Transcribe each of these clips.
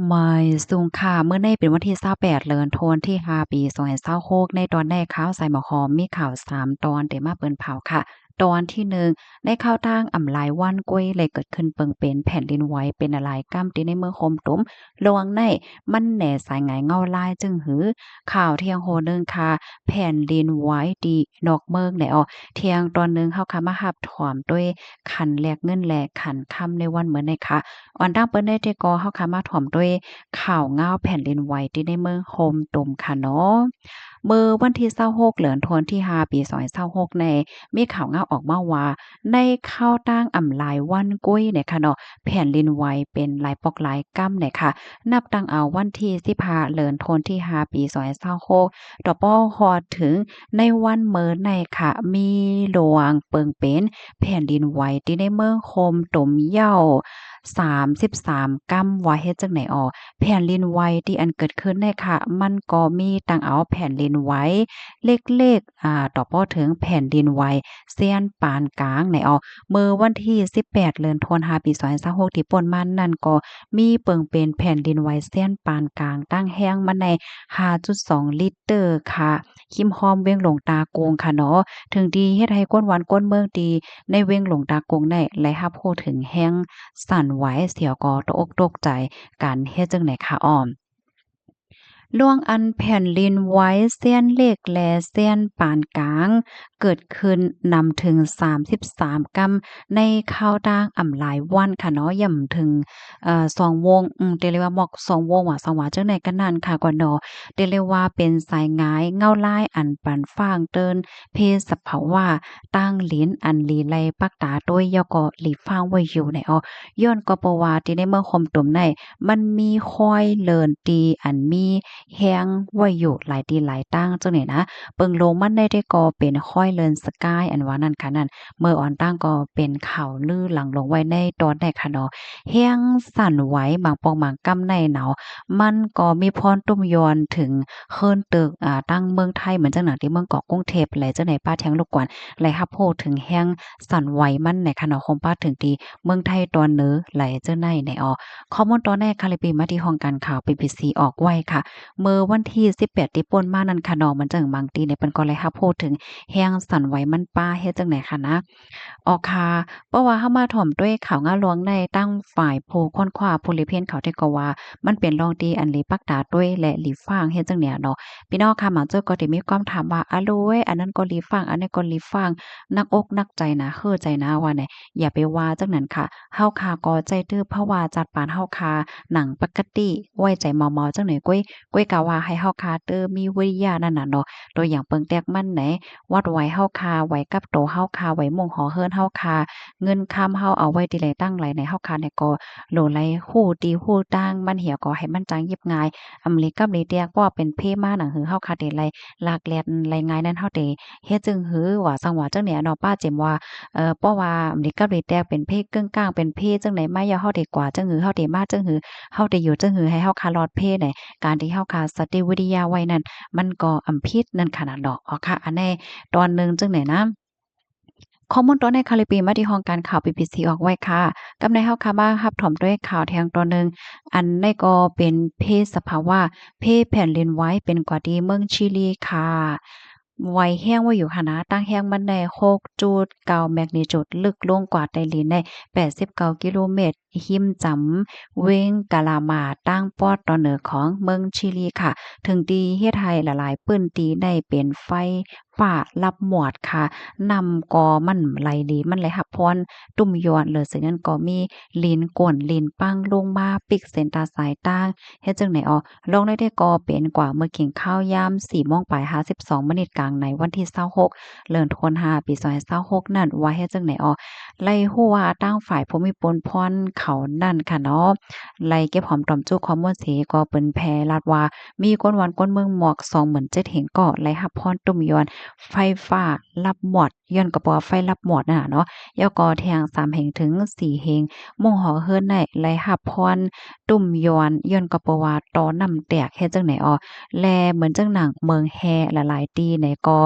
ไม่สูงค่ะเมื่อในเป็นวันที่28เดือนธันวาคมที่5ปี2026ในตอนแรกข่าวใส่หมอหอมมีข่าว3ตอนได้มาเปิ้นเผาค่ะตอนที่1ได้ข่าวทางอำลายว่านกล้วยเลยเกิดขึ้นเปิงเป็นแผ่นดินไหวเป็นอะไรก้ำติในเมืองโคมตุมระวังในมันแหน่สายหงายเงาลายจึงหือข่าวเที่ยงโหนึงค่ะแผ่นดินไหวดีนอกเมืองแหน่อ้อเที่ยงตอนนึงเฮาค่ะมารับถอมด้วยขันแลกเงินแลกขันค่ำในวันเหมือนในค่ะ อันดังเปิ้นได้แต่ก็เฮาค่ะมาถ่อมด้วยข่าวง่าวแผ่นดินไหวที่ในเมืองโฮมตุมค่ะเนาะเมื่อวันที่26เดือนธันวาคมที่5ปี2026ในมีข่าวง่าวออกมาว่าในข่าวตั้งอำลายวันกุ้ยเนี่ยค่ะเนาะแผ่นดินไหวเป็นหลายปอกหลายกำเนี่ยค่ะนับตั้งเอาวันที่15เดือนธันวาคมที่5ปี2026ต่อป้อฮอดถึงในวันเมินในค่ะมีหลวงเปิงเป็นแผ่นดินไหวที่ในเมืองโฮมตุมเย้า 33กัมว่าเฮ็ดจั่งใดอ้อแผ่นดินไหวที่อันเกิดขึ้นเนี่ยค่ะมันก็มีตั้งเอาแผ่นดินไหวเล็กๆต่อพ้อถึงแผ่นดินไหวเซียนปานกลางเนี่ยอ้อเมื่อวันที่18เดือนธันวาคมปี2026ที่ป่นมานั่นก็มีเปิ่งเป็นแผ่นดินไหวเซียนปานกลางตั้งแรงมาใน5.2ลิตรค่ะคิมฮอมเวียงหลงตากงค่ะเนาะถึงดีเฮ็ดให้ก้นหวานก้นเมืองดีในเวียงหลงตากงได้และรับรู้ถึงแรง สั่นไหวเสียวก็ตกอกตกใจการเฮ็ดจั่งใดคะอ้อม ล่วงอันแผ่นดินไหวเสี้ยนเล็กและเสี้ยนปานกลางเกิดขึ้นนำถึง33กำในข่าวต่างอำหลายวันค่ะเนาะย่ำถึง2วงเรียกเลยว่าหมอก2วงว่า2ว่าจังใดก็นั้นค่ะกว่าเนาะเรียกเลยว่าเป็นสายหงายเงาลายอันปันฟ้างเติ้นเพศภาวะตั้งลิ้นอันลีไลปักตาโดยยอก็หลีฟ้างไว้อยู่ในอ้อย้อนก็เพราะว่าที่ในเมืองคมตุ่มในมันมีค่อยเลินตีอันมีแฮงไว้อยู่หลายตีหลายตั้งจังนี้นะเปิงโลมันได้ได้ก็เป็นค่อยเลินสกายอันว่านั่นค่ะนั่นเมื่อออนตั้งก็เป็นข่าวลือหลังลงไว้ในตอนใดค่ะเนาะแฮงสั่นไหวบางปองบางกำในหนาวมันก็มีพรตุ้มยอนถึงเฮิรนตึกตั้งเมืองไทยเหมือนจังหนังที่เมืองเกาะกรุงเทพแหละจังไหนป้าแทงลูกกวนไหลรับโพดถึงแฮงสั่นไหวมันในค่ะเนาะคมป้าถึงที่เมืองไทยตอนเหนือไหลเจ้าในในออข้อมูลตอนแรกคาลิปีมาที่ห้องการข่าว BBC ออกไว้ค่ะ เมื่อวันที่18ที่ป่นมานั่นค่ะเนาะมันจังบางทีเนี่ยเปิ้นก็เลยรับรู้ถึงแรงสั่นไหวมันปาเฮ็ดจั่งใดคะนะอ๋อค่ะเพราะว่าเฮามาถ่อมด้วยข่าวงาหลวงในตั้งฝ่ายผู้ค้นคว้าผู้ริเพ่นเขาที่ก็ว่ามันเป็นรองดีอันหลีปักตาด้วยและหลีฟางเฮ็ดจั่งเนี่ยเนาะพี่น้องค่ะหมาเจ้าก็ได้มีความถามว่าอะโลยอันนั้นก็หลีฟางอันนี้ก็หลีฟางนักอกนักใจนะเฮ้อใจนะว่าแหน่อย่าไปว่าจังนั้นค่ะเฮาค่ะก็ใจตื้อเพราะว่าจัดปานเฮาค่ะหนังปกติไว้ใจเมาๆจังไหนก้อยกะว่าให้เฮาคาเตอมีวิทยานั่นน่ะเนาะตัวอย่างเปิงแตกมันไหนวัดไหวเฮาคาไหวกับโตเฮาคาไหวมงหอเฮิรนเฮาคาเงินคำเฮาเอาไว้ที่ไหนตั้งไหลในเฮาคาเนี่ยก็โหลไหลฮู้ตีฮู้ตั้งมันเหี่ยก็ให้มันจังยิบง่ายอำลิกับลิเตียก็เป็นเพมาหนังหือเฮาคาเดไหลลากแลนไหลง่ายนั้นเฮาเดเฮ็ดจึงหือว่าสังว่าจังเนี่ยเนาะป้าเจ็มว่าเพราะว่าอำลิกับลิแตกเป็นเพกึ่งกลางเป็นเพจังไหนมาอย่าเฮาได้กว่าจังหือเฮาได้มาจังหือเฮาได้อยู่จังหือให้เฮาคารอดเพไหน การที่เฮาขาดสติวิทยาไว้นั่นมันก็อำพิษนั่นขนาดดอกอ๋อค่ะอันแน่ตอนหนึ่งจังไหนนะข้อมูลตัวในคาลิปีมาที่ห้องการข่าว BBC ออกไว้ค่ะกำในเฮาค่ะมารับถมด้วยข่าวแทงตัวหนึ่งอันในก็เป็นเพศสภาวะเพศแผ่นดินไหวเป็นกว่าดีเมืองชิลีค่ะไวแห้งไว้อยู่ค่ะนะตั้งแห้งมันได้6.9แมกนิจูดลึกลงกว่าใต้ดินได้89กิโลเมตรหิมจำเวงกะลามาตั้งปอดตอนเหนือของเมืองชิลีค่ะ ถึงดีเฮ็ดให้หลายๆปื้นตีได้เป็นไฟฟ้ารับหมวดค่ะนำกอมันไหลดีมันไหลหับพรตุ่มยอนเหลือสึนั้นก็มีลิ้นก้นลิ้นปังลงมาปิกเส้นตาสายต่างเฮ็ดจังได๋อ้อลงได้ก็เป็นกว่าเมื่อกินข้าวยาม4โมงปลาย52มินิตกลางในวันที่26เดือนธันวาปี2026นั่นว่าเฮ็ดจังได๋อ้อไล่ฮู้ว่าตั้งฝ่ายภูมิพลพรเขานั่นค่ะเนาะไล่เก็บหอมตอมจุข้อมูลเสก็เปิ้นแพร่รัดว่า มีก้นวันก้นเมืองหมอก27เห็นเกาะไหลหับพรตุ่มยอน ไฟฟ้ารับหมวดย้อนก็บ่ว่าไฟรับหมวดน่ะเนาะยอก็แทง3แห่งถึง4แห่งม่งหอเฮิรนได้ไหลรับพรตุ่มยอนย้อนก็บ่ว่าต่อน้ำแตกเฮ็ดจังไหนอ้อแลเหมือนจังหนังเมืองแฮหลายๆตีไหนก็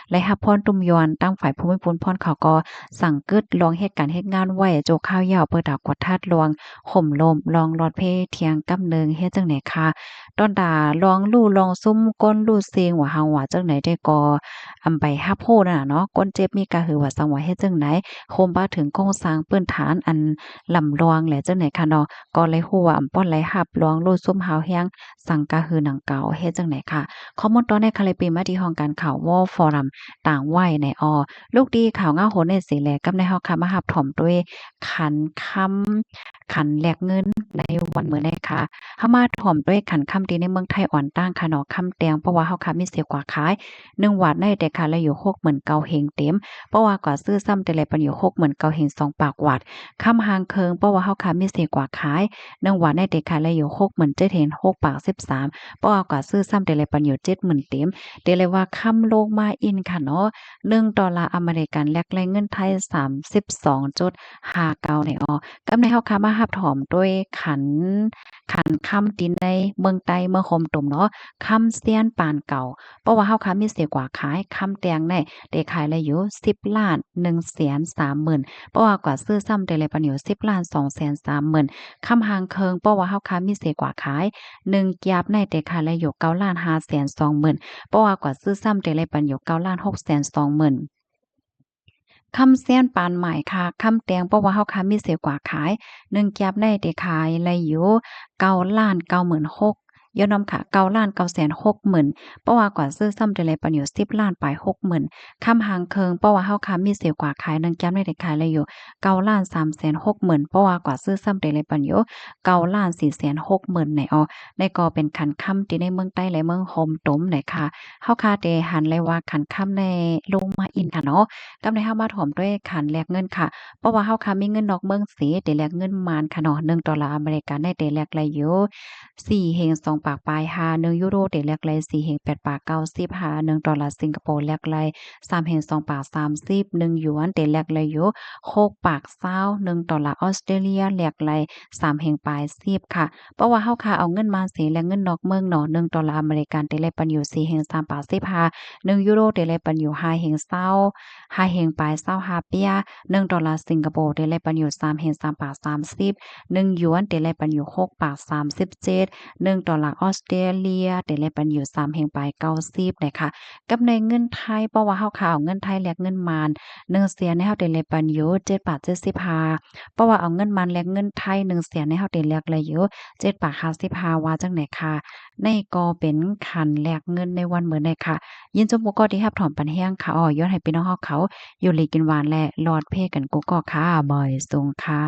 ไหลรับพรตุ่มยอนตั้งฝ่ายภูมิพลพรเขาก็สั่งกึดลองเฮ็ดการเฮ็ดงานไว้โจข้าวยาวเปิดดาวกวดทัดลวงห่มลมลองรอดเพเทียงกำเนิงเฮ็ดจังไหนคะตอนดาลองลู่ลองซุ่มก้นลู่เสียงว่าเฮาว่าจังไหนได้ก็อำไปฮับโพนั่นน่ะเนาะก้นเจ็บมีกะหือว่าสังว่าเฮ็ดจังไหนโคมบ่ถึงโครงสร้างพื้นฐานอันลำลองแหละจังไหนคะเนาะก็เลยฮู้ว่าอำป้อนไหลฮับลองลู่ซุ่มหาวแฮงสังกะหือหนังเก่าเฮ็ดจังไหนค่ะข้อมูลตอนในคาเลยปีมาที่ห้องการข่าว Wall Forum ต่างวัยในลูกดีข่าวเงาโหนในสิแลกับในเฮาค่ะมารับถ่อมด้วยขันคขันแลกเงินในวันมื้อนี้ค่ะเฮามาถ่อมด้วยขันคำดีในเมืองไทยอ่อนตั้งค่ะเนาะคำแตงเพราะว่าเฮาค่ะมีเสียกว่าขาย1 วาทในแต่ค่ะแล้วอยู่69,000เฮงเต็มเพราะว่ากว่าซื้อซ้ำแต่ละปันอยู่69,000เฮง2ปากวาทคำหางเคิงเพราะว่าเฮาค่ะมีเสียกว่าขาย1 วาทในแต่ค่ะแล้วอยู่67,000เฮง6ปาก13เพราะว่ากว่าซื้อซ้ำแต่ละปันอยู่70,000เต็มเดเลยว่าคำโลงมาอินค่ะเนาะ$1อเมริกันแลกแลงเงินไทย32.59ในกำในเฮาค่ะมารับถอมด้วยขันคำที่ในเมืองใต้เมืองคมตุ่มเนาะคำเซียนปานเก่าเพราะว่าเฮาค่ะมีเสียกว่าขายคำแตงได้ขายเลยอยู่10,130,000เพราะว่ากว่าซื้อซ้ำได้เลยปันอยู่10,230,000คำหางเคิงเพราะว่าเฮาค่ะมีเสียกว่าขาย1กยาบในขายเลยอยู่9,520,000เพราะว่ากว่าซื้อซ้ำได้เลยปันอยู่9,620,000คำเสี้ยนปานใหม่ค่ะคำแตงเพราะว่าเฮาค่ะมีเสียกว่าขาย1แก๊บได้ขายไรอยู่9,96,000ย้อนนำค่ะ9,960,000เพราะว่ากว่าซื้อซ้ำได้เลยปันอยู่10,000,000ปลาย60,000คำหางเคิงเพราะว่าเฮาค่ะมีเสียกว่าขาย1แก๊บได้ขายไรอยู่9,360,000เพราะว่ากว่าซื้อซ้ำได้เลยปันอยู่9,460,000ในในก็เป็นขันค่ำที่ในเมืองใต้และเมืองโฮมตมไหนค่ะเฮาค่ะได้หันเลยว่าขันค่ำในลงมาอินค่ะเนาะ กำในเฮามาถมด้วยขันแลกเงินค่ะเพราะว่าเฮาค่ะมีเงินนอกเมืองเสีแต่แลกเงินมานค่ะเนาะ$1อเมริกันได้แต่แลกไรอยู่4เฮง2ปากปลายหา1ยูโรได้แลกไร4เฮง8ปาก90หา$1สิงคโปร์แลกไร3เฮง2ปาก30 1หยวนได้แลกไรอยู่6ปาก20$1ออสเตรเลียแลกไร3เฮงปลาย10ค่ะเพราะว่าเฮาค่ะเอาเงินมาเสีแลกเงินนอกเมืองเนาะ$1อเมริกันได้แลกปันอยู่4เฮง3ปาก10หา1ยูโรได้แลกปันอยู่5เฮง20 5เฮงปลาย25เปีย$1สิงคโปร์ได้แลกปันอยู่3เฮง3ปาก30 1หยวนได้แลกปันอยู่6ปาก37$1ออสเตรเลียได้แลกปันอยู่3เฮงปลาย90นะคะกับในเงินไทยเพราะว่าเฮาค่ะเอาเงินไทยแลกเงินมาน1เสียในเฮาได้แลกปันอยู่7บาท75เพราะว่าเอาเงินมานแลกเงินไทย1เสียในเฮาได้แลกเลยอยู่7บาท55ว่าจังไหนค่ะในก็เป็นคันแลกเงินในวันมื้อนี้ค่ะ ยินจมมุกก็ที่รับถอนปันแห้งค่ะย้อนให้พี่น้องเฮาเขาอยู่ลีกินหวานและหลอดเพกันกุกก็ค่ะบ่อยสูงค่ะ